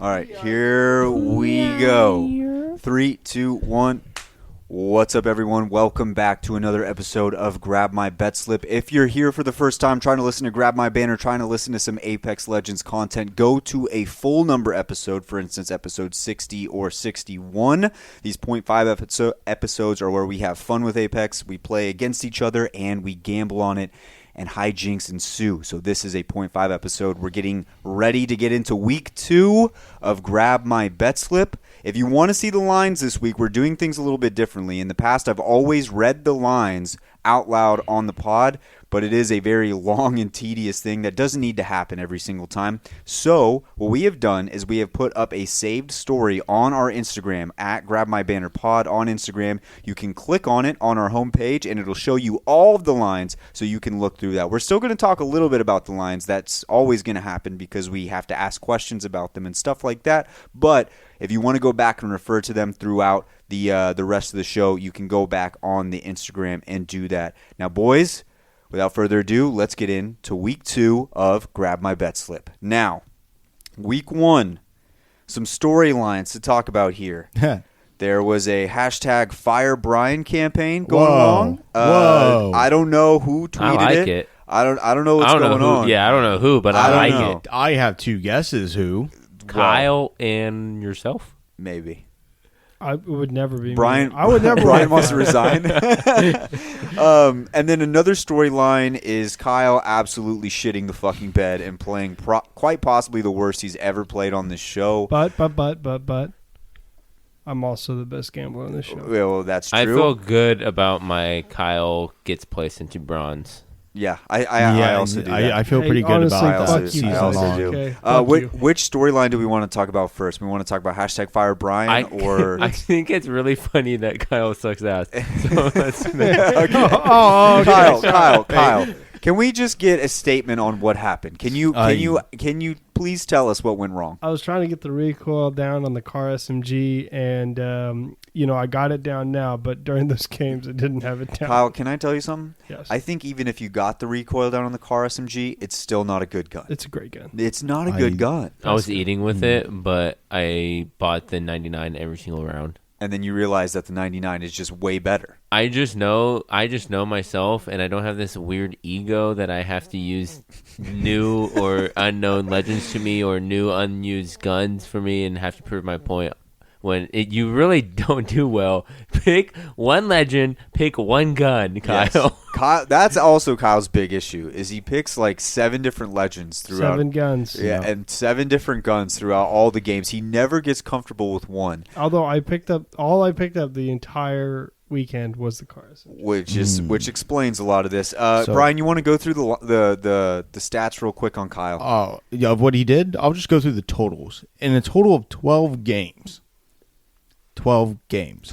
All right, here we go. 3, 2, 1. What's up, everyone? Welcome back to another episode of Grab My Betslip. If you're here for the first time trying to listen to Grab My Banner, trying to listen to some Apex Legends content, go to a full number episode, for instance, episode 60 or 61. These 0.5 episodes are where we have fun with Apex, we play against each other, and we gamble on it, and hijinks ensue. So this is a 0.5 episode. We're getting ready to get into week 2 of Grab My Betslip. If you want to see the lines this week, we're doing things a little bit differently. In the past, I've always read the lines out loud on the pod, but it is a very long and tedious thing that doesn't need to happen every single time. So what we have done is we have put up a saved story on our Instagram, at GrabMyBannerPod on Instagram. You can click on it on our homepage, and it'll show you all of the lines so you can look through that. We're still going to talk a little bit about the lines. That's always going to happen because we have to ask questions about them and stuff like that. But if you want to go back and refer to them throughout the rest of the show, you can go back on the Instagram and do that. Now, boys, without further ado, let's get into week 2 of Grab My Betslip. Now, week 1, some storylines to talk about here. There was a hashtag Fire Brian campaign going along. Whoa. I don't know who tweeted I like it. I don't know what's going on. Yeah, I don't know who, but I like know. it. I have two guesses who. Kyle and yourself? Maybe. I would never be Brian. me. I would never. Brian wants to resign. And then another storyline is Kyle absolutely shitting the fucking bed and playing quite possibly the worst he's ever played on this show. But. I'm also the best gambler on this show. Well, that's true. I feel good about my Kyle gets placed into bronze. Yeah, I also do that. I feel pretty good honestly, about fuck this you, season I also long. do. Okay, fuck you. Which storyline do we want to talk about first? We want to talk about hashtag Fire Brian or... I think it's really funny that Kyle sucks ass. So let's Okay. okay. Kyle. Can we just get a statement on what happened? Can you please tell us what went wrong? I was trying to get the recoil down on the car SMG, and I got it down now. But during those games, I didn't have it down. Kyle, can I tell you something? Yes. I think even if you got the recoil down on the car SMG, it's still not a good gun. It's a great gun. It's not a good gun. I was eating with it, but I bought the 99 every single round. And then you realize that the 99 is just way better. I just know myself, and I don't have this weird ego that I have to use new or unknown legends to me or new unused guns for me and have to prove my point. When you really don't do well, pick one legend, pick one gun, Kyle. Yes. Kyle, that's also Kyle's big issue, is he picks like 7 different legends throughout. 7 guns. Yeah, and 7 different guns throughout all the games. He never gets comfortable with one. Although I picked up the entire weekend was the car SMG. Which explains a lot of this. Brian, you want to go through the stats real quick on Kyle? Of what he did? I'll just go through the totals. In a total of 12 games. 12 games.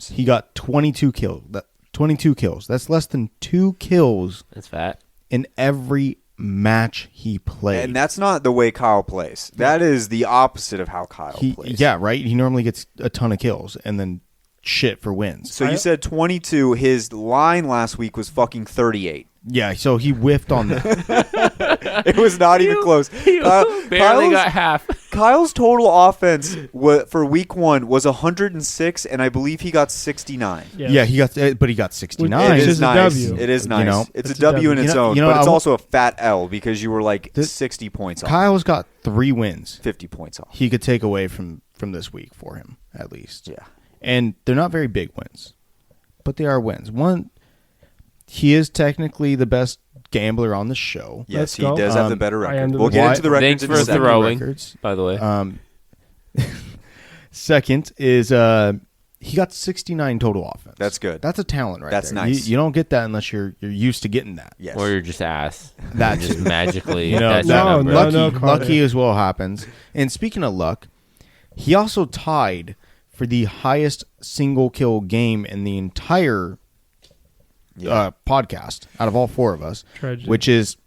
He got 22 kills. 22 kills. That's less than 2 kills. That's fat. In every match he played. And that's not the way Kyle plays. That is the opposite of how Kyle plays. Yeah, right? He normally gets a ton of kills and then shit for wins. So you said 22. His line last week was fucking 38. Yeah, so he whiffed on that. It was not even close. Barely got half. Kyle's total offense for week 1 was 106, and I believe he got 69. Yes. Yeah, he got 69. It is a nice. W. It is nice. It's a a W in W. its own, but it's also a fat L because you were like 60 points off. Kyle's got 3 wins. 50 points off. He could take away from this week for him, at least. Yeah. And they're not very big wins, but they are wins. One, he is technically the best gambler on the show. Yes, Let's he go. does have the better record. We'll best. get into the records Thanks in for a second. throwing, Records. by the way. Second is he got 69 total offense. That's good. That's a talent right That's there. nice. You don't get that unless you're used to getting that. Yes. Or you're just ass. That just magically. that No, number. no. lucky as well happens. And speaking of luck, he also tied for the highest single kill game in the entire podcast out of all 4 of us, Tragedy. which is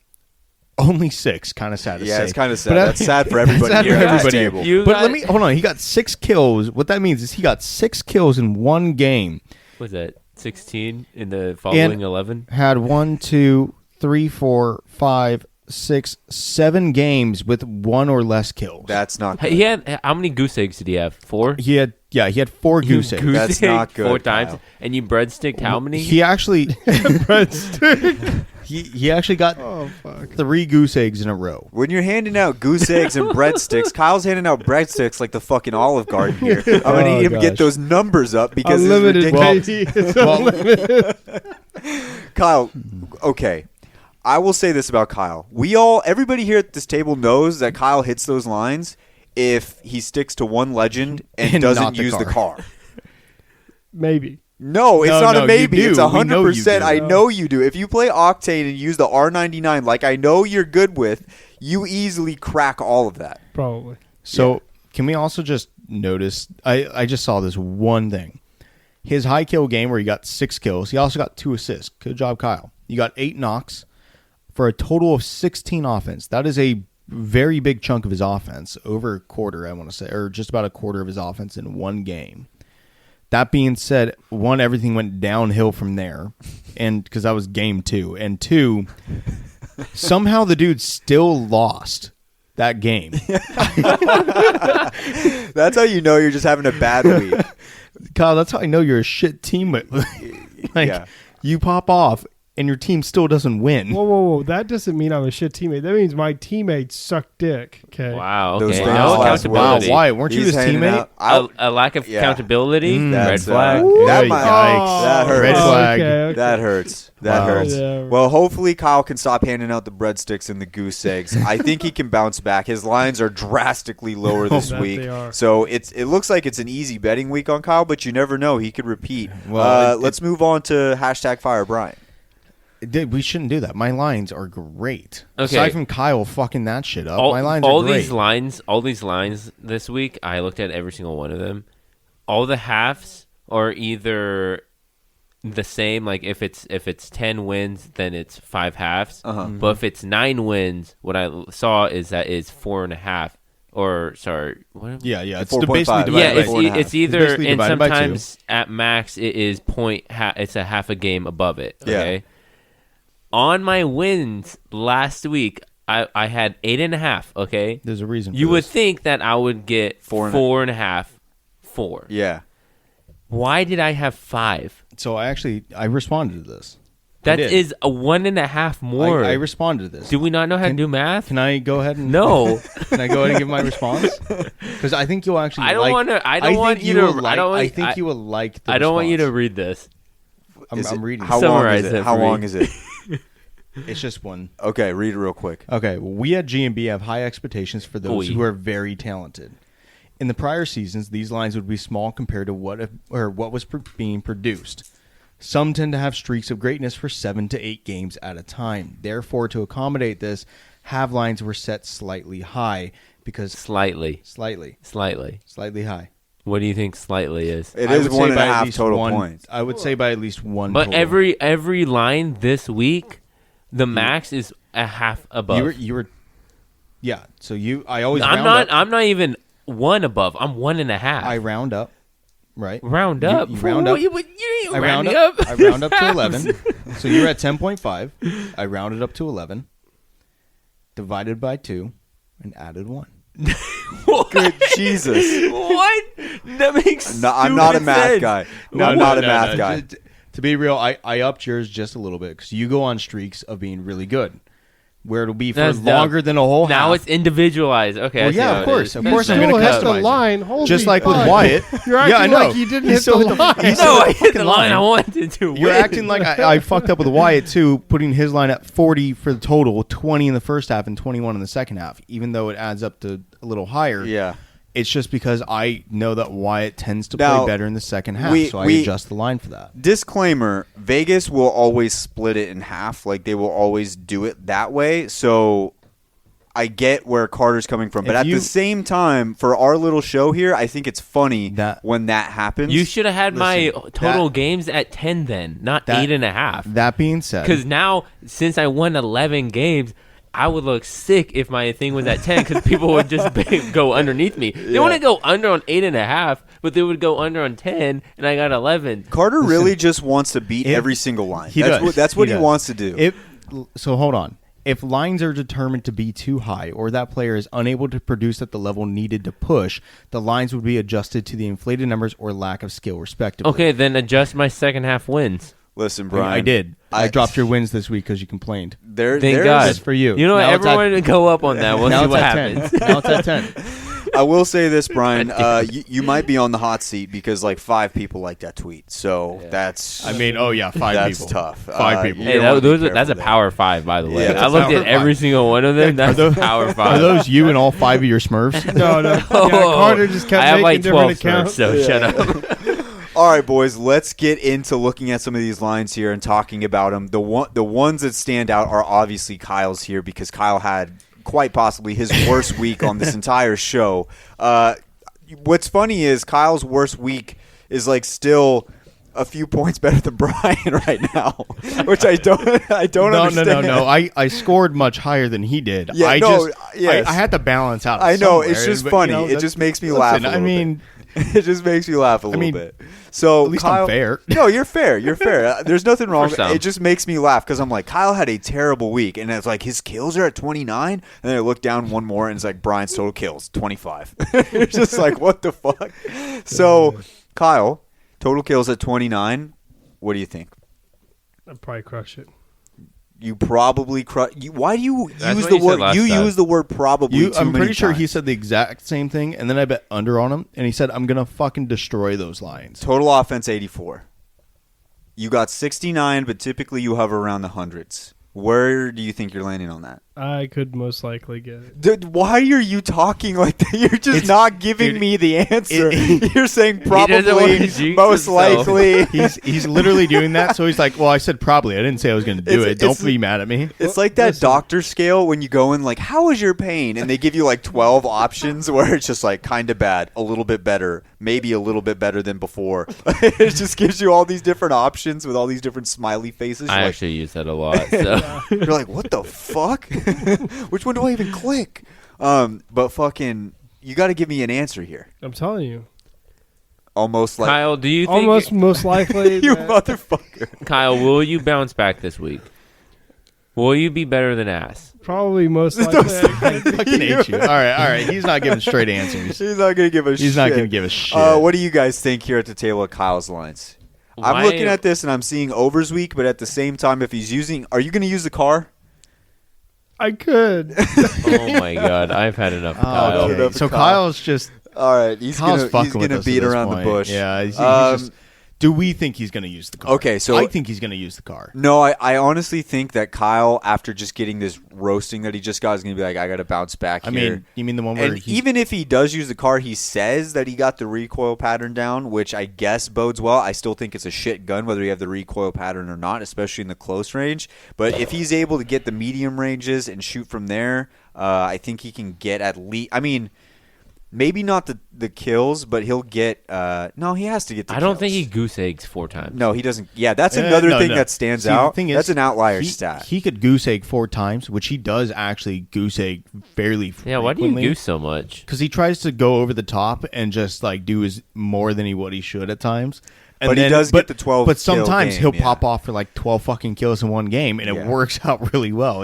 only 6. Kind of sad to say. Yeah, it's kind of sad. But That's sad for everybody sad here for at this everybody. table. But let me hold on. He got 6 kills. What that means is he got 6 kills in one game. Was that 16 in the following 11? Had 1, 2, 3, 4, 5, 6, 7 games with 1 or less kills. That's not good. He had how many goose eggs did he have? 4. He had 4 goose eggs. That's not good, 4 times, Kyle. and you breadsticked how many? He actually he actually got 3 goose eggs in a row. When you're handing out goose eggs and breadsticks, Kyle's handing out breadsticks like the fucking Olive Garden here. I'm going to need him to get those numbers up because Unlimited, it's ridiculous. baby. It's unlimited. Kyle, okay. I will say this about Kyle. Everybody here at this table knows that Kyle hits those lines if he sticks to one legend and And doesn't not the use the car. car. Maybe. No, it's No, not no, a maybe. you It's do. We know you 100%. do. I know you do. If you play Octane and use the R99 like I know you're good with, you easily crack all of that. Probably. So can we also just notice? I just saw this one thing. His high kill game where he got 6 kills. He also got 2 assists. Good job, Kyle. You got 8 knocks for a total of 16 offense. That is a very big chunk of his offense. Over a quarter, I want to say, or just about a quarter of his offense in one game. That being said, 1, everything went downhill from there, and because that was game 2, and 2, somehow the dude still lost that game. That's how you know you're just having a bad week. Kyle, that's how I know you're a shit teammate. Yeah. You pop off, and your team still doesn't win. Whoa. That doesn't mean I'm a shit teammate. That means my teammates suck dick. Okay. Wow. Those Okay. things No last accountability. Wow, why? Weren't you He's his handing teammate? out- A lack of Yeah. accountability. Red That's, flag. that Yikes. might- that hurts. Red flag. Okay. That hurts. That Wow. hurts. Yeah. Well, hopefully Kyle can stop handing out the breadsticks and the goose eggs. I think he can bounce back. His lines are drastically lower this That week. they are. So it looks like it's an easy betting week on Kyle, but you never know. He could repeat. Well, Let's move on to #FireBrian. We shouldn't do that. My lines are great. Okay. Aside from Kyle fucking that shit up, my lines are great. All these lines this week, I looked at every single one of them. All the halves are either the same. Like if it's 10 wins, then it's 5 halves. But if it's 9 wins, what I saw is that it's 4.5. Or sorry, what? Yeah. It's 4.5. basically divided Yeah, by it's, 4.5. it's either, basically and divided by 2. sometimes at max it is it's a half a game above it. Yeah. Okay. On my wins last week, I had 8.5. Okay. There's a reason. You for would this. think that I would get 4.5. 4. Yeah. Why did I have 5? So I responded to this. That did. is a 1.5 more. I responded to this. Do we not know how to do math? Can I go ahead and No. Can I go ahead and give my response? Because I think you'll actually. I don't like, want to. I I don't think want you will to. Like, I don't. I think you will like. The I don't want you to response. read this. I'm reading. How it. long Summarize is it? it How for me. long is it? It's just one. Okay, read it real quick. Okay, well, we at G&B have high expectations for those Oy. who are very talented. In the prior seasons, these lines would be small compared to what was being produced. Some tend to have streaks of greatness for 7 to 8 games at a time. Therefore, to accommodate this, half lines were set slightly high because Slightly. slightly high. What do you think slightly is? It I is would say 1.5 by at least total one- points. I would say by at least one. But total. every line this week, the max is a half above. you were, yeah. So I always. I'm round not. Up. I'm not even 1 above. I'm 1.5. I round up, right? round You- up. you round up. You ain't I round rounding up. I round up to Halves. 11. So you're at 10.5. I rounded up to 11. Divided by 2, and added 1. What? Good Jesus. What? That makes. No, I'm not a stupid math sense. guy. I'm not a math guy. To be real, I upped yours just a little bit because you go on streaks of being really good, where it'll be for That's dumb. longer than a whole Now half. it's individualized. Okay. Well, I see yeah, how of it course, is. of That's course I'm dumb. gonna Still hit the customize it. line. Holy Just like with fuck. Wyatt. You're acting Yeah, I know. like you didn't He hit still the hit the- line. he still No, hit I the hit the fucking line. line. I wanted to. You're win. acting like I fucked up with Wyatt too, putting his line at 40 for the total, 20 in the first half and 21 in the second half, even though it adds up to a little higher. Yeah. It's just because I know that Wyatt tends to Now, play better in the second half, we- so I we- adjust the line for that. Disclaimer, Vegas will always split it in half. Like, they will always do it that way. So I get where Carter's coming from. But If at you- the same time, for our little show here, I think it's funny That- when that happens. You should have had my Listen, total that- games at 10 then, not that- 8.5. That being said, Because now, since I won 11 games, I would look sick if my thing was at 10 because people would just go underneath me. They want to go under on 8.5, but they would go under on 10, and I got 11. Carter really just wants to beat if- every single line. he That's does. what, that's what he does. wants to do. So hold on. If lines are determined to be too high or that player is unable to produce at the level needed to push, the lines would be adjusted to the inflated numbers or lack of skill, respectively. Okay, then adjust my second half wins. Listen, Brian. I did. I dropped your wins this week because you complained. Thank God. That's for you. You know what? Everyone go up on that. We'll see what happens. Now it's at 10. I will say this, Brian. You might be on the hot seat because like 5 people like that tweet. So that's. I mean, 5 people. That's tough. 5 people. Hey, that's a power 5, by the way. Yeah, I looked at every single one of them. That's a power 5. Are those you and all 5 of your Smurfs? No. Yeah, Carter just kept I have making like different 12 accounts. Smurfs, so shut up. All right, boys, let's get into looking at some of these lines here and talking about them. The ones that stand out are obviously Kyle's here because Kyle had quite possibly his worst week on this entire show. What's funny is Kyle's worst week is like still a few points better than Brian right now, which I don't understand. No. I scored much higher than he did. Yeah, I had to balance out. I know. Somewhere, it's just funny. It just makes me laugh a little bit. It just makes me laugh a little bit. So at least Kyle, I'm fair. No, you're fair. You're fair. There's nothing wrong. It just makes me laugh because I'm like, Kyle had a terrible week, and it's like his kills are at 29, and then I look down one more, and it's like Brian's total kills 25. It's just like, what the fuck? So Kyle, total kills at 29. What do you think? I'd probably crush it. You probably why do you That's use what the you word? said last You time. use the word probably. I'm pretty sure times. he said the exact same thing, and then I bet under on him, and he said, "I'm gonna fucking destroy those lines." Total offense 84. You got 69, but typically you hover around the hundreds. Where do you think you're landing on that? I could most likely get it. Dude, why are you talking like that? You're just not giving me the answer. You're saying doesn't wanna probably, jinx most himself. likely. He's literally doing that, so he's like, "Well, I said probably. I didn't say I was going to do it. Don't be mad at me." It's like that doctor scale when you go in like, how is your pain? And they give you like 12 options where it's just like kind of bad, a little bit better, maybe a little bit better than before. It just gives you all these different options with all these different smiley faces. I You're actually use that a lot. So. you're like, what the fuck? Which one do I even click? But fucking, you got to give me an answer here. I'm telling you. Almost like Kyle, do you think Almost most likely. you that- motherfucker. Kyle, will you bounce back this week? Will you be better than ass? Probably most likely. I fucking hate you. All right. He's not giving straight answers. He's not gonna give a shit. He's not going to give a shit. What do you guys think here at the table of Kyle's lines? I'm Why- looking at this and I'm seeing overs week, but at the same time, if he's using, are you going to use the car? I could. Oh my God, I've had enough. Of Kyle. okay. Okay. So Kyle's just All right, he's Kyle's gonna fucking with us beat at this around point. the bush. Yeah. He's just, do we think he's going to use the car? Okay, so- I think he's going to use the car. No, I honestly think that Kyle, after just getting this roasting that he just got, is going to be like, I got to bounce back I here. mean, you mean the one where And even if he does use the car, he says that he got the recoil pattern down, which I guess bodes well. I still think it's a shit gun, whether you have the recoil pattern or not, especially in the close range. But if he's able to get the medium ranges and shoot from there, I think he can get at least. I mean, maybe not the kills, but he'll get. No, he has to get the I don't kills. think he goose eggs 4 times. No, he doesn't. Yeah, that's another thing that stands See, the out. thing is, That's an outlier he, stat. He could goose egg 4 times, which he does actually goose egg fairly frequently. Yeah, why do you goose so much? Because he tries to go over the top and just like do his more than he should at times. And But he does get the 12 But kill sometimes game, he'll yeah. pop off for like 12 fucking kills in one game, and Yeah. it works out really well.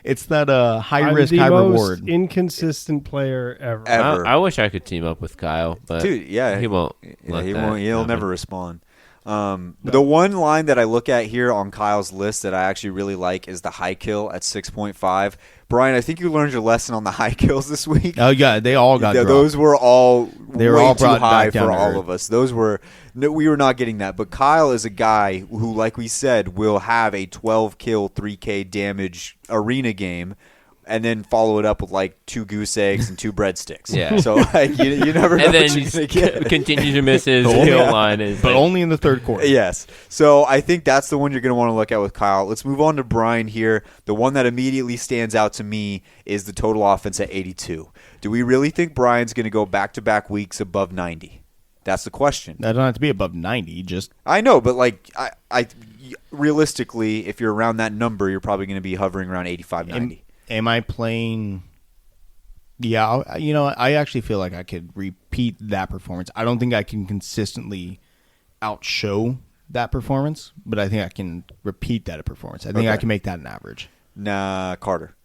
It's that high I'm risk, the high most reward. inconsistent player ever. Ever. I wish I could team up with Kyle, but Dude, yeah, he won't. Yeah, let he that won't. He'll happen. never respond. The one line that I look at here on Kyle's list that I actually really like is the high kill at 6.5. Brian, I think you learned your lesson on the high kills this week. Oh yeah, they all got dropped. Those were all They were way all too brought high back down for to all earth. of us. Those were we were not getting that. But Kyle is a guy who, like we said, will have a 12 kill, 3K damage arena game, and then follow it up with like 2 goose eggs and 2 breadsticks. Yeah. So like, you never know And then what you're gonna get. continue to miss his Oh, kill yeah. line. Is but only in the third quarter. Yes. So I think that's the one you're going to want to look at with Kyle. Let's move on to Brian here. The one that immediately stands out to me is the total offense at 82. Do we really think Brian's going to go back-to-back weeks above 90? That's the question. That don't have to be above 90. Just I know, but like I realistically, if you're around that number, you're probably going to be hovering around 85, 90. am I playing? Yeah, I actually feel like I could repeat that performance. I don't think I can consistently outshow that performance, but I think I can repeat that performance. I think Okay. I can make that an average. Nah, Carter.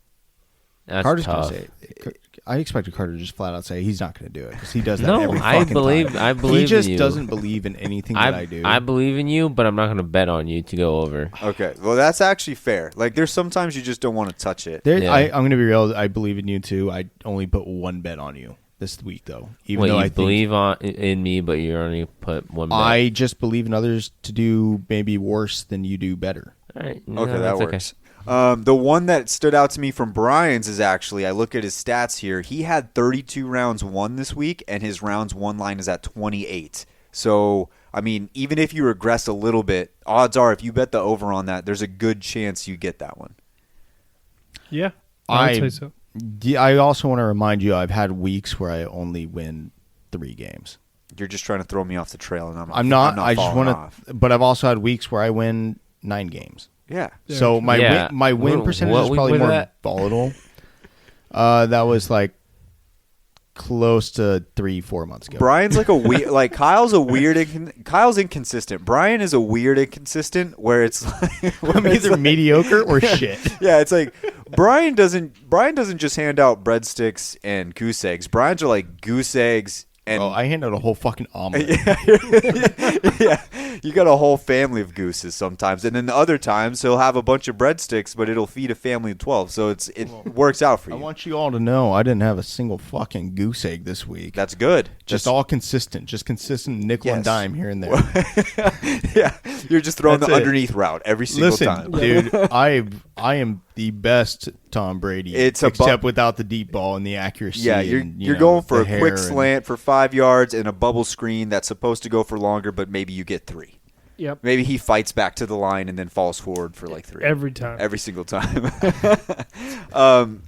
That's Carter's tough. going to say it. I expected Carter to just flat out say he's not going to do it because he does that No, every I fucking believe- time. I believe He just in you. doesn't believe in anything that I do. I believe in you, but I'm not going to bet on you to go over. Okay, well that's actually fair. Like there's sometimes you just don't want to touch it. There, Yeah. I'm going to be real. I believe in you too. I only put one bet on you this week though. Even Wait, though you I think believe in me, but you only put one bet. I just believe in others to do maybe worse than you do better. All right. Okay, that that's works. The one that stood out to me from Brian's is actually, I look at his stats here. He had 32 rounds won this week, and his rounds won line is at 28. So, I mean, even if you regress a little bit, odds are if you bet the over on that, there's a good chance you get that one. Yeah, I'd say so. I also want to remind you I've had weeks where I only win 3 games. You're just trying to throw me off the trail, and I'm not. I just falling want off. to. But I've also had weeks where I win 9 games. Yeah. So my win percentage What is week probably was more that? volatile. That was like close to 3-4 months ago. Brian's like a weird, like Kyle's a weird, Kyle's inconsistent. Brian is a weird inconsistent where it's like, I'm either mediocre or shit. yeah, it's like Brian doesn't just hand out breadsticks and goose eggs. Brian's are like goose eggs and Oh, I hand out a whole fucking omelet. yeah, you got a whole family of gooses sometimes, and then the other times he'll have a bunch of breadsticks, but it'll feed a family of 12. So it works out for I you. want you all to know I didn't have a single fucking goose egg this week. That's good. just all consistent, just consistent nickel and Yes. dime here and there. yeah, you're just throwing That's the it. underneath route every single Listen, time. dude, I am the best Tom Brady, It's a except without the deep ball and the accuracy. Yeah, you're and, you're know, going for the a hair quick and- slant for 5 yards and a bubble screen that's supposed to go for longer, but maybe you get 3. Yep, Maybe he fights back to the line and then falls forward for like 3. every time. Every single time.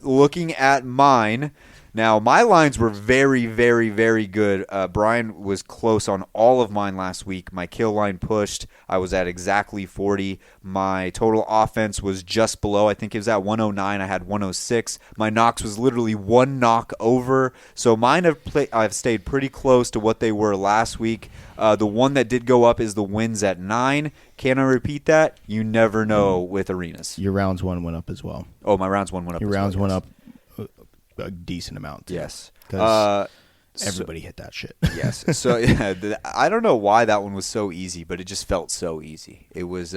Looking at mine, now my lines were very, very, very good. Brian was close on all of mine last week. My kill line pushed. I was at exactly 40. My total offense was just below. I think it was at 109. I had 106. My knocks was literally 1 knock over. So mine I've stayed pretty close to what they were last week. The one that did go up is the wins at 9. Can I repeat that? You never know with arenas. Your rounds one went up as well. Oh, my rounds went up. Your as well, rounds went yes. up a decent amount. Too, Yes. 'cause everybody hit that shit. Yes. So yeah, I don't know why that one was so easy, but it just felt so easy. It was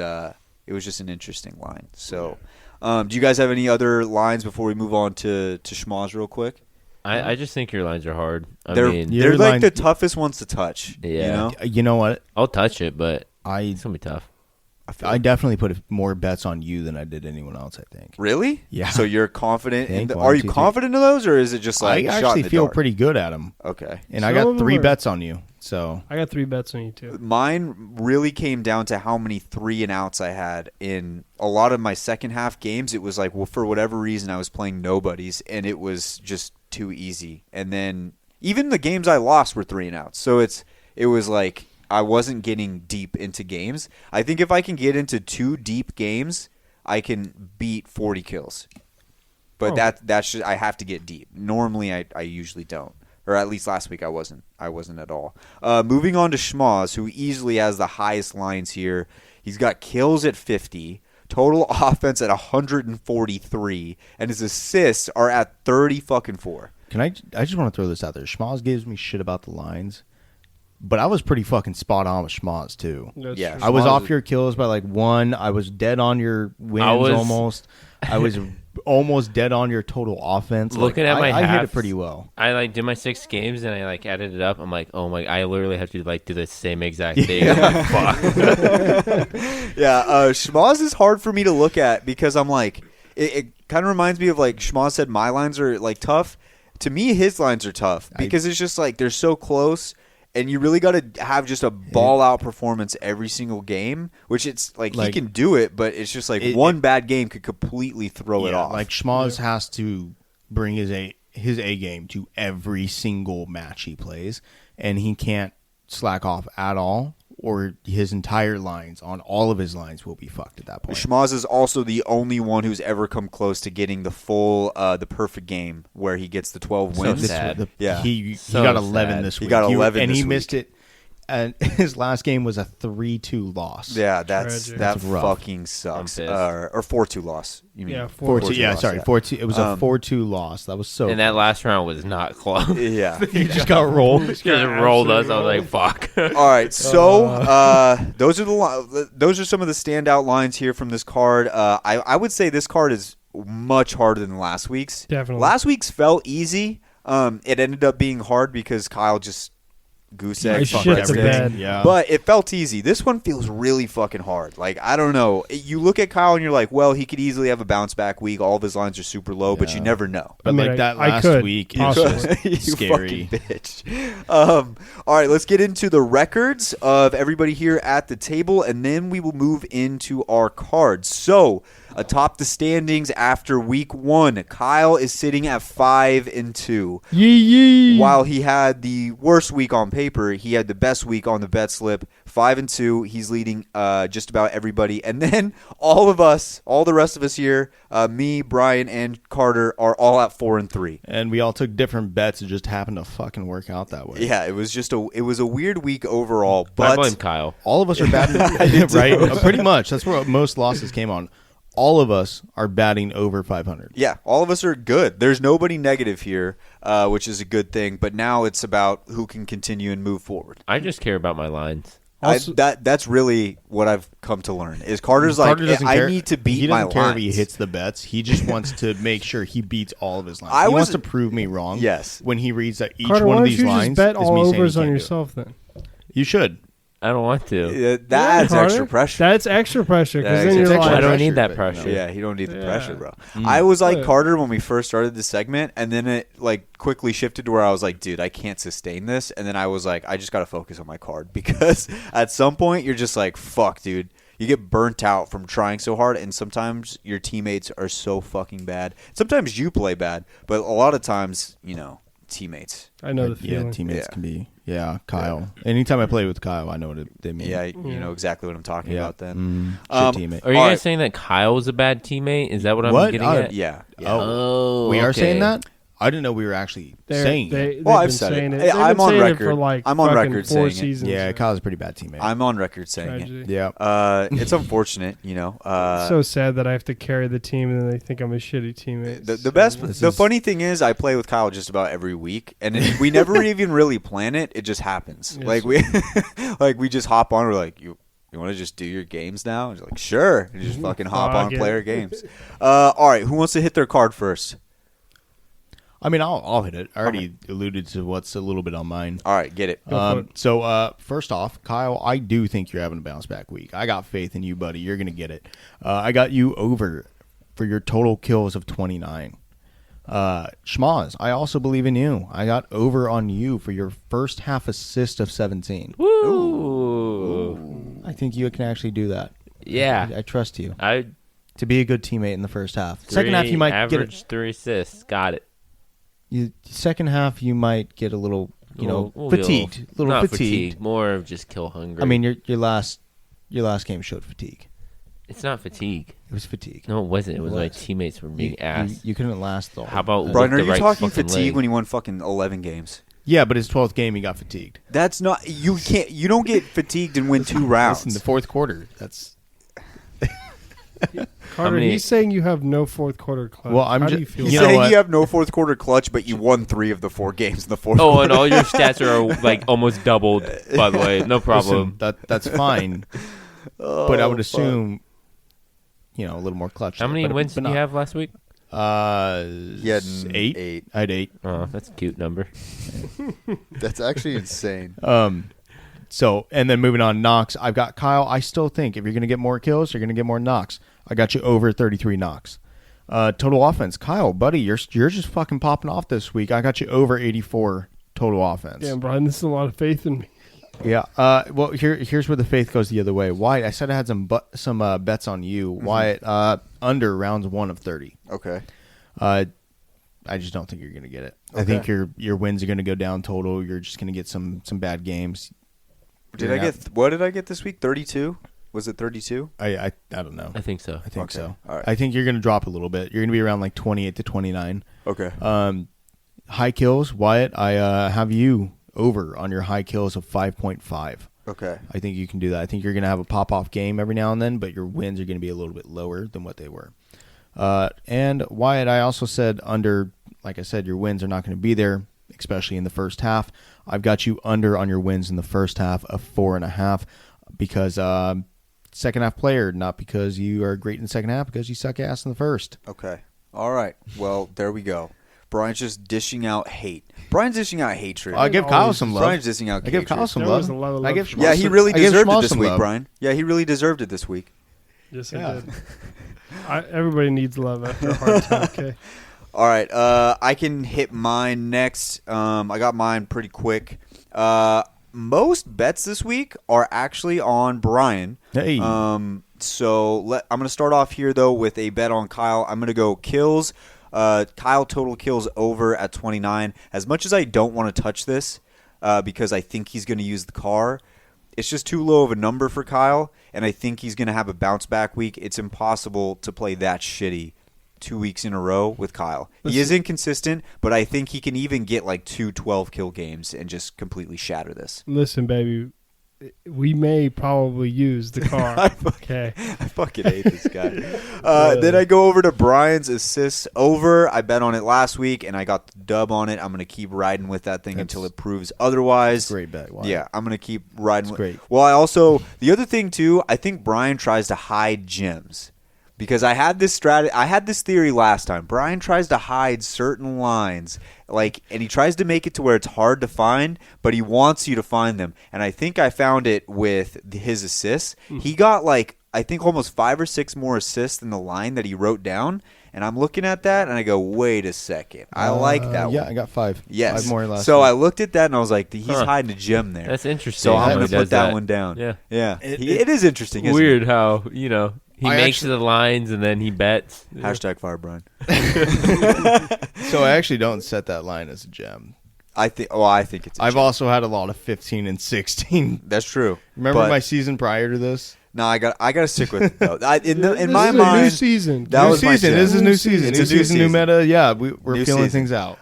just an interesting line. So, do you guys have any other lines before we move on to Schmaz real quick? I just think your lines are hard. They're Your like line- the toughest ones to touch. Yeah. You know? You know what? I'll touch it, but I it's gonna be tough. I definitely put more bets on you than I did anyone else. I think. Really? Yeah. So you're confident? Think Are you 1, 2, 3. confident of those, or is it just like I shot in actually the feel dark? pretty good at them, Okay. and I Some got of 'em 3 are- bets on you. So I got 3 bets on you too. Mine really came down to how many 3 and outs I had in a lot of my second half games. It was like, well, for whatever reason, I was playing nobodies, and it was just too easy. And then even the games I lost were 3 and outs. So it was like I wasn't getting deep into games. I think if I can get into 2 deep games, I can beat 40 kills. But Oh. that's just, I have to get deep. Normally, I usually don't. Or at least last week I wasn't at all. Moving on to Schmaz, who easily has the highest lines here. He's got kills at 50, total offense at 143, and his assists are at 34. can I just want to throw this out there. Schmaz gives me shit about the lines, but I was pretty fucking spot on with Schmaz too. That's Yeah. true. I was Schmaz off is- your kills by like 1. I was dead on your wins almost. I was almost dead on your total offense. Looking at my I hit it halves- pretty well. I did my 6 games and I added it up. I'm like, oh my! I literally have to do the same exact thing. I'm like, fuck. Yeah, Schmaz is hard for me to look at because I'm like, it kind of reminds me of like Schmaz said my lines are like tough. To me, his lines are tough because it's just like they're so close, and you really got to have just a ball out performance every single game. Which it's like he can do it, but it's just like one bad game could completely throw it off. Like Schmaz has to bring his A game to every single match he plays, and he can't slack off at all, or his entire lines on all of his lines will be fucked at that point. Schmaz is also the only one who's ever come close to getting the full, the perfect game where he gets the 12 So wins. sad. Yeah. He So got 11 sad. this He week. got 11 and this he week. missed it. and his last game was a 3-2 loss. Yeah, Tragic. that That's rough. fucking sucks. I'm pissed. Or 4-2 loss. You mean? Yeah, 4-2. Yeah, loss, sorry, 4-2. It was a 4-2 loss. That was so. And that last round was not close. Yeah. you just got rolled. Just rolled us. I was like, fuck. All right, so those are some of the standout lines here from this card. I would say this card is much harder than last week's. Definitely. Last week's felt easy. It ended up being hard because Kyle just goose I egg shit fucked the everything. bed. Yeah. But it felt easy. This one feels really fucking hard. Like, I don't know. You look at Kyle and you're like, well, he could easily have a bounce back week. All of his lines are super low, but you Yeah. never know. But I mean, like that I last could, week is possibly. just You scary. fucking bitch. All right, let's get into the records of everybody here at the table, and then we will move into our cards. So, atop the standings after week 1, Kyle is sitting at 5-2. Yee. While he had the worst week on paper, he had the best week on the Betslip. 5-2. He's leading just about everybody. And then all the rest of us here, me, Brian, and Carter, are all at 4-3. And we all took different bets. It just happened to fucking work out that way. Yeah, it was a weird week overall. I But blame Kyle. All of us are batting, right? Pretty much. That's where most losses came on. All of us are batting over 500. yeah, all of us are good. There's nobody negative here, which is a good thing. But now it's about who can continue and move forward. I just care about my lines. Also- That's really what I've come to learn. Is Carter's like, doesn't I care. need to beat He my doesn't care lines. if he hits the bets. He just wants to make sure he beats all of his lines. I He was- wants to prove me wrong. Yes. When he reads that each Carter, one why of don't these you lines just bet is all me saying overs he on can't do it. yourself then? You should. I don't want to. That Yeah, adds Carter. extra pressure. That's extra pressure because Yeah, then it's you're extra like, I don't pressure, need that but, pressure. Yeah, you don't need the Yeah. pressure, bro. I was like Yeah. Carter when we first started the segment, and then it like quickly shifted to where I was like, dude, I can't sustain this. And then I was like, I just got to focus on my card because at some point you're just like, fuck, dude. You get burnt out from trying so hard, and sometimes your teammates are so fucking bad. Sometimes you play bad, but a lot of times, teammates. I know the Yeah, feeling. teammates Yeah. can be. Yeah, Kyle. Anytime I play with Kyle, I know what they mean. Yeah, you know exactly what I'm talking Yeah. about then. Shit teammate. Are you All guys right. saying that Kyle's a bad teammate? Is that what I'm What? getting Oh, at? Yeah. Oh, we are okay. saying that? I didn't know we were actually saying it. They've Well, I've been said it. saying Hey, They've I'm been on saying record. It for like I'm on fucking record 4 saying it. seasons. Yeah, Kyle's a pretty bad teammate. I'm on record saying Tragedy. it. yeah. It's unfortunate, So sad that I have to carry the team and then they think I'm a shitty teammate. the funny thing is, I play with Kyle just about every week, and we never even really plan it. It just happens. Yes. We just hop on. We're like, you want to just do your games now? And he's like, sure. And just fucking hop on, Fuck play it. our games. All right, who wants to hit their card first? I mean, I'll hit it. I already alluded to what's a little bit on mine. All right, get it. Go for it. So first off, Kyle, I do think you're having a bounce back week. I got faith in you, buddy. You're gonna get it. I got you over for your total kills of 29. Schmaz, I also believe in you. I got over on you for your first half assist of 17. Woo. I think you can actually do that. Yeah. I trust you I to be a good teammate in the first half. Second half, you might average get 3 assists. Got it. second half, you might get a little, We'll be fatigued. A little not fatigued. more of just kill hungry. I mean, your last game showed fatigue. it's not fatigue. It was fatigue. No, it wasn't. It was my was. teammates were being ass. You couldn't last the whole. How about Brian, lift are the you right talking fucking fatigue leg? when you won fucking 11 games? Yeah, but his 12th game, he got fatigued. That's not. You can't. You don't get fatigued and win 2 rounds. Listen, the fourth quarter. That's Carter, many- he's saying you have no fourth quarter clutch. Well, I'm How do ju- you feel? He's you know saying what? you have no fourth quarter clutch, but you won 3 of the 4 games in the fourth. Oh, quarter. and all your stats are like almost doubled. By the way, no problem. listen, that's fine. But I would assume, a little more clutch. How there, many but- wins but did you not. have last week? He had 8. 8. I had 8. Oh, that's a cute number. That's actually insane. So, and then moving on, knocks. I've got Kyle. I still think if you're going to get more kills, you're going to get more knocks. I got you over 33 knocks. Total offense. Kyle, buddy, you're just fucking popping off this week. I got you over 84 total offense. Damn, Brian, this is a lot of faith in me. Yeah. Well, here's where the faith goes the other way. Wyatt, I said I had some bets on you. Wyatt, under rounds 1 of 30. Okay. I just don't think you're going to get it. I think your wins are going to go down total. You're just going to get some bad games. What did I get this week? 32? Was it 32? I don't know. I think so. I think Okay. so. All right. I think you're going to drop a little bit. You're going to be around like 28 to 29. Okay. High kills, Wyatt. I have you over on your high kills of 5.5. Okay. I think you can do that. I think you're going to have a pop-off game every now and then, but your wins are going to be a little bit lower than what they were. And Wyatt, I also said under, like I said, your wins are not going to be there, especially in the first half. I've got you under on your wins in the first half of 4.5 because second half player, not because you are great in the second half, because you suck ass in the first. Okay. All right. Well, there we go. Brian's just dishing out hate. Brian's dishing out hatred. I give Kyle some love. Brian's dishing out I give hatred. Kyle some There love. was a lot of I love give from Yeah, he really I give deserved it Schmaltz this some week, love. Brian. Yeah, he really deserved it this week. Yes, Yeah. I did. Everybody needs love after a hard time. Okay. All right. I can hit mine next. I got mine pretty quick. Most bets this week are actually on Brian. Hey. So I'm going to start off here, though, with a bet on Kyle. I'm going to go kills. Kyle total kills over at 29. As much as I don't want to touch this because I think he's going to use the car, it's just too low of a number for Kyle, and I think he's going to have a bounce-back week. It's impossible to play that shitty 2 weeks in a row with Kyle. He is inconsistent, but I think he can even get like 2 12-kill games and just completely shatter this. Listen, baby, we may probably use the car. Okay. I fucking hate this guy. Then I go over to Brian's assists over. I bet on it last week, and I got the dub on it. I'm going to keep riding with that thing until it proves otherwise. Great bet. Wyatt. Yeah, I'm going to keep riding with great. Well, the other thing, too, I think Brian tries to hide gems. Because I had this theory last time. Brian tries to hide certain lines, and he tries to make it to where it's hard to find, but he wants you to find them. And I think I found it with his assists. He got I think almost 5 or 6 more assists than the line that he wrote down. And I'm looking at that and I go, wait a second, I like that one. Yeah, I got 5. Yes. 5 more last so week. I looked at that and I was like, he's hiding a gem there. That's interesting. So I'm how going he to put does that one down. Yeah. Yeah. It is interesting. Isn't Weird it? how, he I makes actually- the lines and then he bets. Hashtag fire Brian. So I actually don't set that line as a gem. I think it's a I've gem. also had a lot of 15 and 16. That's true. Remember But- my season prior to this? No, I got to stick with it though. In This my is a new mind, season. that New was my season. gem. This is new season. It's New a new season, new season. meta. Yeah, we're New feeling season. things out.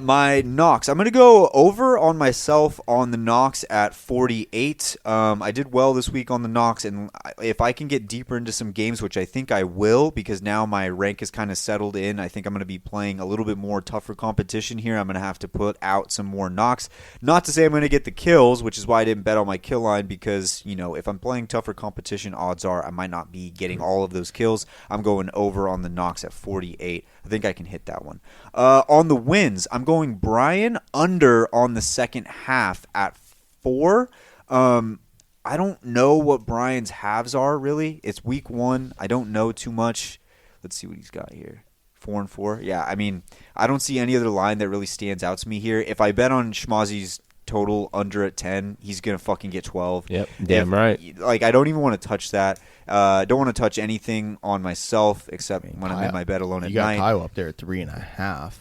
My Nox. I'm going to go over on myself on the Nox at 48. I did well this week on the Nox, and if I can get deeper into some games, which I think I will, because now my rank is kind of settled in, I think I'm going to be playing a little bit more tougher competition here. I'm going to have to put out some more Nox. Not to say I'm going to get the kills, which is why I didn't bet on my kill line, because if I'm playing tougher competition, odds are I might not be getting all of those kills. I'm going over on the Nox at 48. I think I can hit that one. On the wins, I'm going Brian under on the second half at 4. I don't know what Brian's halves are, really. It's week 1. I don't know too much. Let's see what he's got here. 4 and 4. Yeah, I mean, I don't see any other line that really stands out to me here. If I bet on Schmozzy's total under at 10, he's going to fucking get 12. Yep, damn right. I don't even want to touch that. Don't want to touch anything on myself except when I'm in my bed alone at You got night. Kyle up there at 3.5.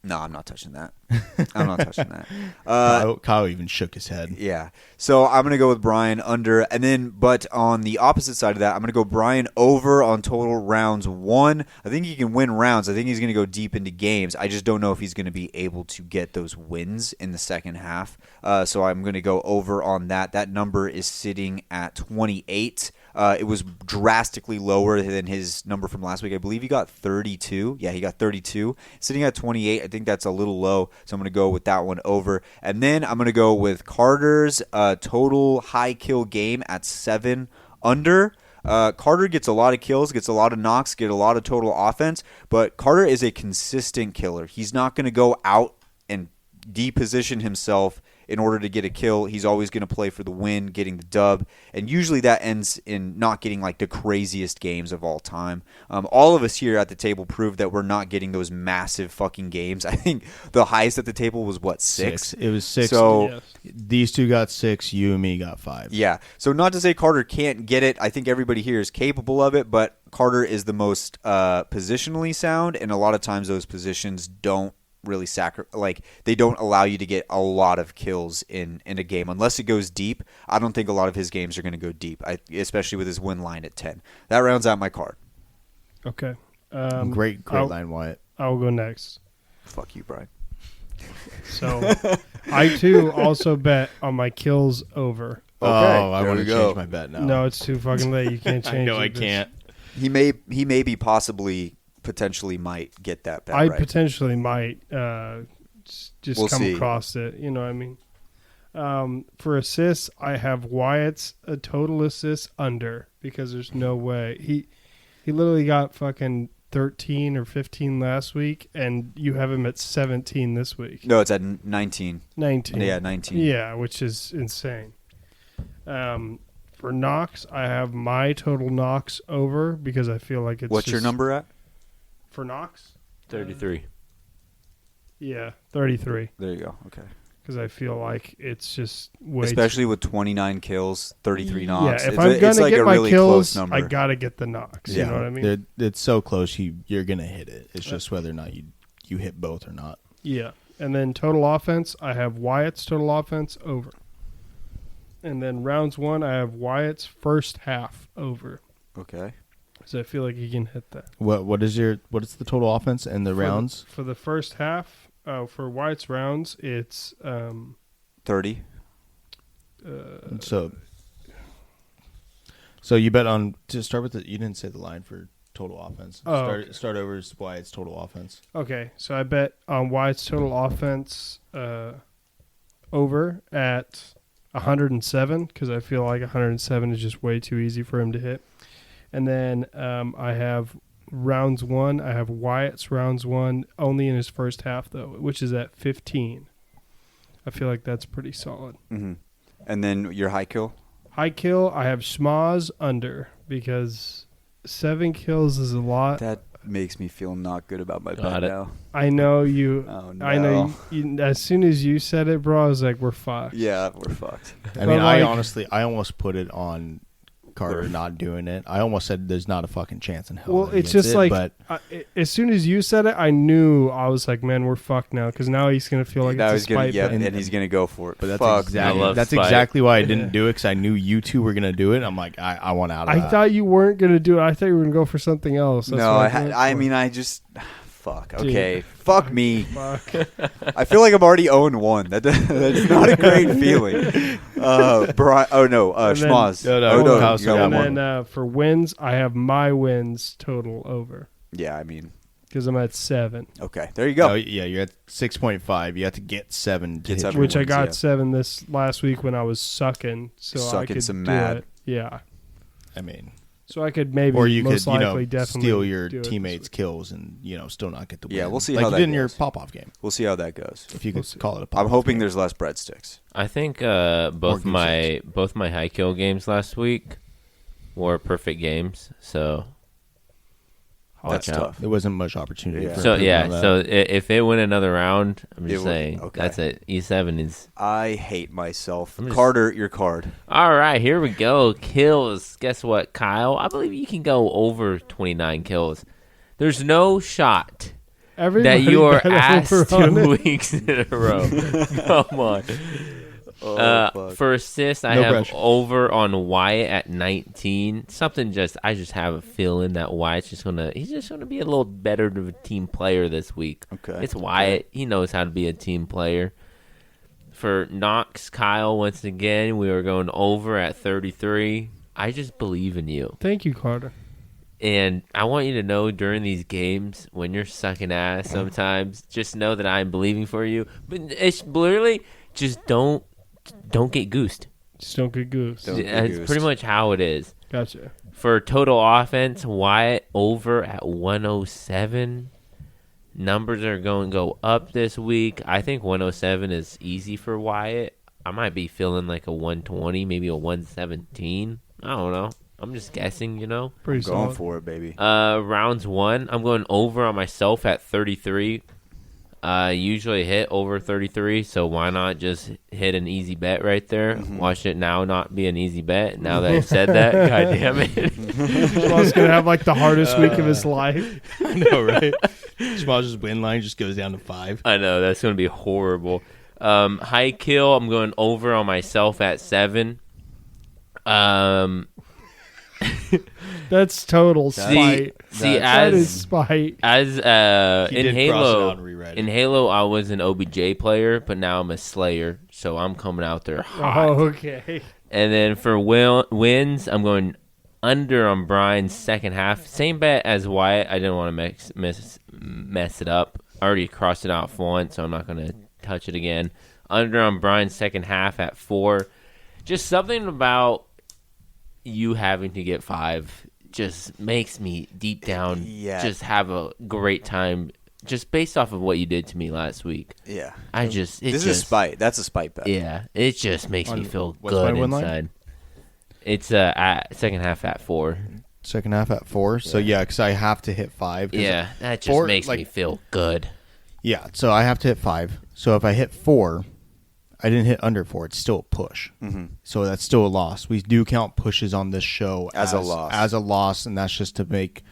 No, I'm not touching that. I'm not touching that. Kyle even shook his head. Yeah. So I'm going to go with Brian under. And then, but on the opposite side of that, I'm going to go Brian over on total rounds 1. I think he can win rounds. I think he's going to go deep into games. I just don't know if he's going to be able to get those wins in the second half. So I'm going to go over on that. That number is sitting at 28. It was drastically lower than his number from last week. I believe he got 32. Yeah, he got 32. Sitting at 28, I think that's a little low, so I'm going to go with that one over. And then I'm going to go with Carter's total high kill game at 7 under. Carter gets a lot of kills, gets a lot of knocks, get a lot of total offense, but Carter is a consistent killer. He's not going to go out and deposition himself in order to get a kill. He's always going to play for the win, getting the dub, and usually that ends in not getting like the craziest games of all time. All of us here at the table proved that we're not getting those massive fucking games. I think the highest at the table was what, 6? It was 6. So Yes. These two got 6. You and me got 5. yeah, so not to say Carter can't get it. I think everybody here is capable of it, but Carter is the most positionally sound, and a lot of times those positions don't really they don't allow you to get a lot of kills in a game unless it goes deep. I don't think a lot of his games are going to go deep, especially with his win line at 10. That rounds out my card. Okay. Great line, Wyatt. I'll go next. Fuck you, Brian. So I too also bet on my kills over. Okay, I there want we to go. change my bet now. No, it's too fucking late. You can't change it. I can't. He may be potentially might get that bet I right. potentially might just We'll come see. across it. You know what I mean? For assists, I have Wyatt's a total assists under because there's no way he literally got fucking 13 or 15 last week, and you have him at 17 this week. No, it's at 19. 19. Yeah, 19. Yeah, which is insane. For knocks, I have my total knocks over because I feel like it's. What's your number at? For knocks? 33. Yeah, 33. There you go. Okay. Because I feel like it's just way Especially with 29 kills, 33 knocks. Yeah, if it's I'm going to like get a my really kills, close number. I got to get the knocks. You know what I mean? It's so close, you're going to hit it. It's just whether or not you hit both or not. Yeah. And then total offense, I have Wyatt's total offense over. And then rounds 1, I have Wyatt's first half over. Okay. So I feel like he can hit that. What is the total offense and the rounds? For the first half, for Wyatt's rounds, it's 30. So you bet on to start with you didn't say the line for total offense. Oh, okay. Start over is Wyatt's total offense. Okay, so I bet on Wyatt's total offense over at 107 because I feel like 107 is just way too easy for him to hit. And then I have rounds 1. I have Wyatt's rounds 1 only in his first half, though, which is at 15. I feel like that's pretty solid. Mm-hmm. And then your high kill? High kill, I have Schmaz under because 7 kills is a lot. That makes me feel not good about my bet now. I know you. Oh, no. I know you, as soon as you said it, bro, I was like, we're fucked. Yeah, we're fucked. I mean, I almost put it on Carter not doing it. I almost said there's not a fucking chance in hell. Well, it's just but as soon as you said it, I knew. I was like, man, we're fucked now because now he's gonna feel like now it's a spite bet. and he's gonna go for it. But that's exactly why I didn't do it because I knew you two were gonna do it. I'm like, I want out of that. I thought you weren't gonna do it. I thought you were gonna go for something else. That's no, I just. Fuck. Okay. Dude. Fuck me. Fuck. I feel like I'm already 0-1. That's not a great feeling. Schmaz. And then for wins, I have my wins total over. Yeah, I mean. Because I'm at 7. Okay, there you go. Yeah, you're at 6.5. You have to get 7. Which I got 7 this last week when I was sucking. So I could some do mad. It. Yeah. I mean. So I could maybe, or you most could, likely, definitely steal your teammates' kills and still not get the win. Yeah, we'll see like how you that did in goes. your pop-off game. We'll see how that goes. If you could call it a pop-off I'm hoping game. there's less breadsticks. I think both my high kill games last week were perfect games. So that's tough. There wasn't much opportunity. Yeah. For so if it went another round, I'm just saying okay. that's it. E7 is. I hate myself. Carter, your card. All right, here we go. Kills. Guess what, Kyle? I believe you can go over 29 kills. There's no shot that you are asked 2 weeks in a row. Come on. For assist, I have pressure. Over on Wyatt at 19. I just have a feeling that Wyatt's he's just gonna be a little better of a team player this week. Okay. It's Wyatt. He knows how to be a team player. For Knox, Kyle, once again, we are going over at 33. I just believe in you. Thank you, Carter. And I want you to know during these games, when you're sucking ass sometimes, just know that I'm believing for you. But it's literally just don't get goosed. Just don't get goosed. That's pretty much how it is. Gotcha. For total offense, Wyatt over at 107. Numbers are going to go up this week. I think 107 is easy for Wyatt. I might be feeling like a 120, maybe a 117. I don't know. I'm just guessing, Pretty solid. Going for it, baby. Rounds 1, I'm going over on myself at 33. Usually hit over 33, so why not just hit an easy bet right there? Mm-hmm. Watch it now not be an easy bet. Now that I've said that, God damn it. Schmaz's going to have like the hardest week of his life. I know, right? Schmaz's win line just goes down to 5. I know, that's going to be horrible. High kill, I'm going over on myself at 7. That's total spite. See, that is spite. As He in did cross it out Halo, and rewrite it. in Halo, I was an OBJ player, but now I'm a Slayer, so I'm coming out there hot. Oh, okay. And then for wins, I'm going under on Brian's second half. Same bet as Wyatt. I didn't want to mess it up. I already crossed it out once, so I'm not going to touch it again. Under on Brian's second half at 4. Just something about you having to get 5 just makes me deep down just have a great time just based off of what you did to me last week. Yeah. This is spite. That's a spite bet. Yeah. It just makes me feel what's good my win line? inside. It's at second half at 4. Second half at 4. So, yeah, because I have to hit 5. Yeah. That just makes me feel good. Yeah, so I have to hit 5. So if I hit 4, I didn't hit under 4. It's still a push. Mm-hmm. So that's still a loss. We do count pushes on this show as a loss. As a loss, and that's just to make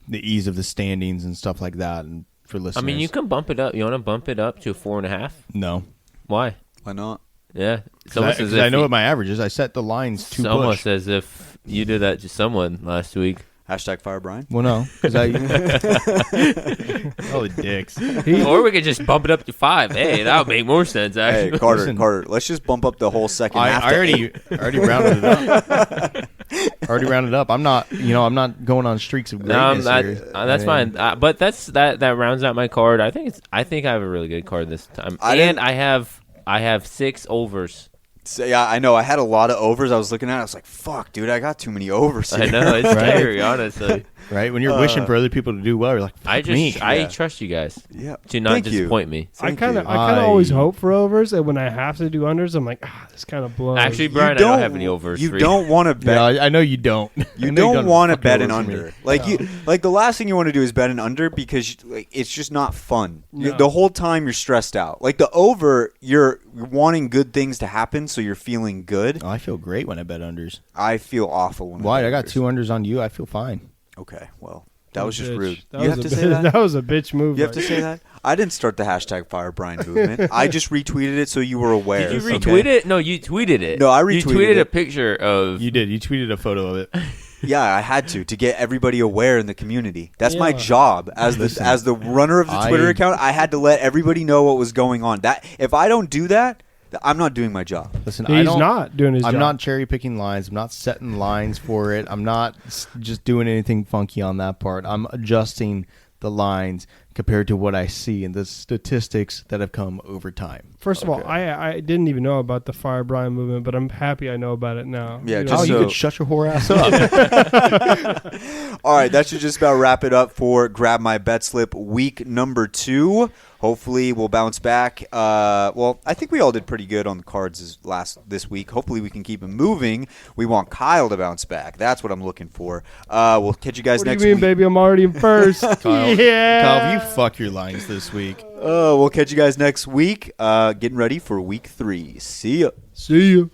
the ease of the standings and stuff like that. And for listeners, I mean, you can bump it up. You want to bump it up to 4.5? No. Why? Why not? Yeah. Because I know what my average is. I set the lines to push. Almost as if you did that to someone last week. Hashtag fire Brian. Well, no. Because oh, dicks. Or we could just bump it up to 5. Hey, that would make more sense, actually. Hey, Carter, let's just bump up the whole second half. I already rounded it up. I'm not going on streaks of greatness here. That's fine. But that rounds out my card. I think I have a really good card this time. I have 6 overs. So, yeah, I know. I had a lot of overs. I was looking at it. I was like, fuck, dude, I got too many overs here. I know. It's scary, honestly. Right? When you're wishing for other people to do well, you're like, I trust you guys to not disappoint me. I kind of always hope for overs, and when I have to do unders, I'm like, this kind of blows. Actually, Brian, I don't have any overs. You don't want to bet. Yeah, I know you don't. You don't want to bet an under. Like the last thing you want to do is bet an under because it's just not fun. No. The whole time you're stressed out. Like the over, you're wanting good things to happen, so you're feeling good. Oh, I feel great when I bet unders. I feel awful when I got 2 unders on you. I feel fine. Okay, well, that was just rude. You have to say that? That was a bitch move. You have to say that? I didn't start the hashtag Fire Brian movement. I just retweeted it so you were aware. Did you retweet it? No, you tweeted it. No, I retweeted it. You tweeted a picture of... You did. You tweeted a photo of it. Yeah, I had to get everybody aware in the community. That's my job as the runner of the Twitter account. I had to let everybody know what was going on. That if I don't do that, I'm not doing my job. Listen, he's not doing his job. I'm not cherry picking lines. I'm not setting lines for it. I'm not just doing anything funky on that part. I'm adjusting the lines compared to what I see and the statistics that have come over time. First of all, I didn't even know about the Fire Brian movement, but I'm happy I know about it now. Yeah, you could shut your whore ass up. All right, that should just about wrap it up for Grab My Betslip week number 2. Hopefully we'll bounce back. Well, I think we all did pretty good on the cards this week. Hopefully we can keep them moving. We want Kyle to bounce back. That's what I'm looking for. We'll catch you guys next week. What do you mean, baby? I'm already in first. Kyle, yeah. Kyle, if you fuck your lines this week. We'll catch you guys next week. Getting ready for week 3. See ya. See ya.